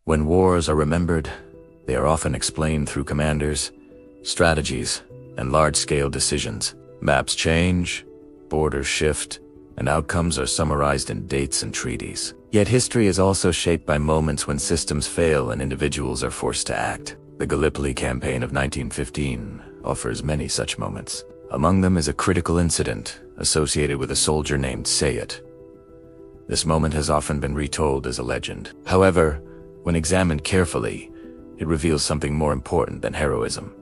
When wars are remembered, they are often explained through commanders, strategies, and large-scale decisions. Maps change, borders shift, and outcomes are summarized in dates and treaties. Yet history is also shaped by moments when systems fail and individuals are forced to act. The Gallipoli Campaign of 1915 offers many such moments. Among them is a critical incident associated with a soldier named Seyit. This moment has often been retold as a legend. However, when examined carefully, it reveals something more important than heroism: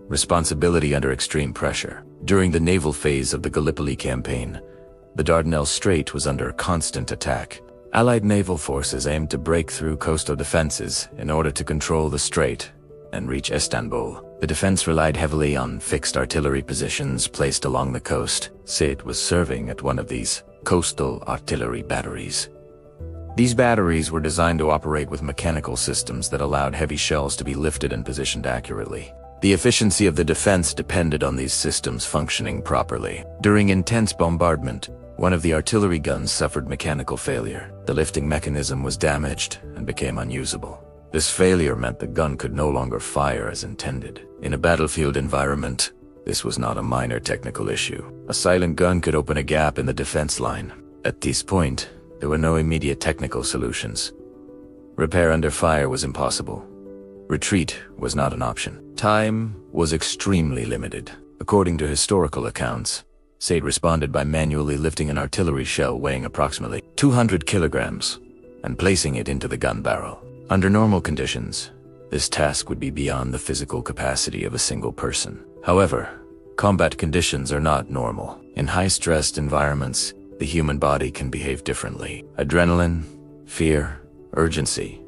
responsibility under extreme pressure. During the naval phase of the Gallipoli Campaign, the Dardanelles Strait was under constant attack. Allied naval forces aimed to break through coastal defenses in order to control the strait and reach Istanbul. The defense relied heavily on fixed artillery positions placed along the coast. Seyit was serving at one of these coastal artillery batteries. These batteries were designed to operate with mechanical systems that allowed heavy shells to be lifted and positioned accurately. The efficiency of the defense depended on these systems functioning properly. During intense bombardment, one of the artillery guns suffered mechanical failure. The lifting mechanism was damaged and became unusable. This failure meant the gun could no longer fire as intended. In a battlefield environment, this was not a minor technical issue. A silent gun could open a gap in the defense line. At this point, there were no immediate technical solutions. Repair under fire was impossible. Retreat was not an option. Time was extremely limited. According to historical accounts, Seyit responded by manually lifting an artillery shell weighing approximately 200 kilograms and placing it into the gun barrel. Under normal conditions, this task would be beyond the physical capacity of a single person. However, combat conditions are not normal. In high-stressed environments, the human body can behave differently. Adrenaline, fear, urgency,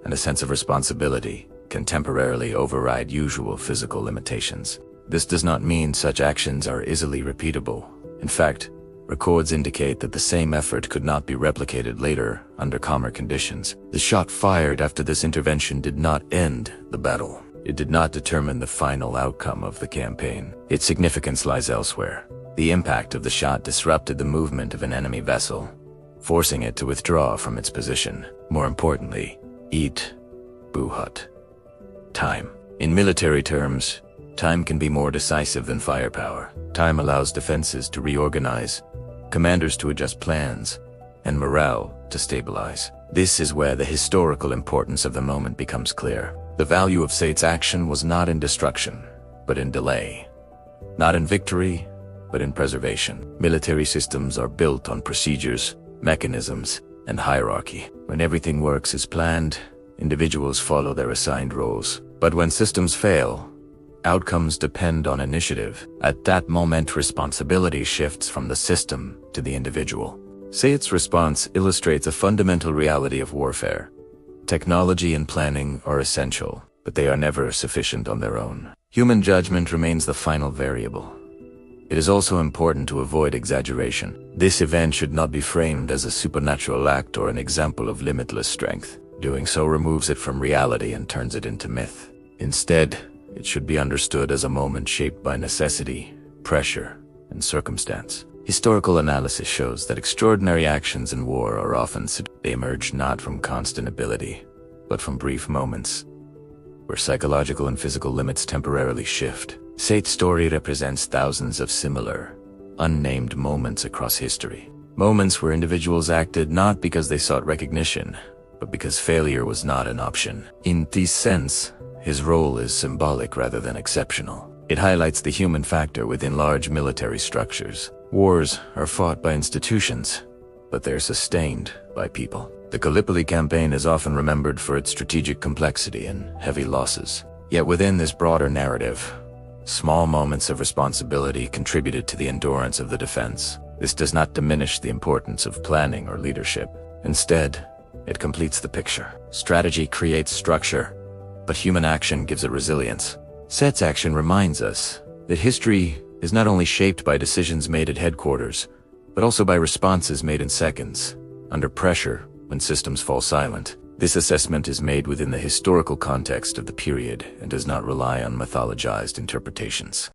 and a sense of responsibility can temporarily override usual physical limitations. This does not mean such actions are easily repeatable. In fact, records indicate that the same effort could not be replicated later under calmer conditions. The shot fired after this intervention did not end the battle. It did not determine the final outcome of the campaign. Its significance lies elsewhere. The impact of the shot disrupted the movement of an enemy vessel, forcing it to withdraw from its position. More importantly, eat buhat. Time. In military terms, time can be more decisive than firepower. Time allows defenses to reorganize, commanders to adjust plans, and morale to stabilize. This is where the historical importance of the moment becomes clear. The value of Seyit's action was not in destruction, but in delay. Not in victory, but in preservation. Military systems are built on procedures, mechanisms, and hierarchy. When everything works as planned, individuals follow their assigned roles. But when systems fail, outcomes depend on initiative. At that moment, responsibility shifts from the system to the individual. Seyit's response illustrates a fundamental reality of warfare. Technology and planning are essential, but they are never sufficient on their own. Human judgment remains the final variable. It is also important to avoid exaggeration. This event should not be framed as a supernatural act or an example of limitless strength. Doing so removes it from reality and turns it into myth. Instead, it should be understood as a moment shaped by necessity, pressure, and circumstance. Historical analysis shows that extraordinary actions in war are often they emerge not from constant ability, but from brief moments, where psychological and physical limits temporarily shift. Seyit's story represents thousands of similar, unnamed moments across history. Moments where individuals acted not because they sought recognition, but because failure was not an option. In this sense, his role is symbolic rather than exceptional. It highlights the human factor within large military structures. Wars are fought by institutions, but they're sustained by people. The Gallipoli Campaign is often remembered for its strategic complexity and heavy losses. Yet within this broader narrative, small moments of responsibility contributed to the endurance of the defense. This does not diminish the importance of planning or leadership. Instead, it completes the picture. Strategy creates structure, but human action gives it resilience. Seyit's action reminds us that history is not only shaped by decisions made at headquarters, but also by responses made in seconds, under pressure, when systems fall silent. This assessment is made within the historical context of the period and does not rely on mythologized interpretations.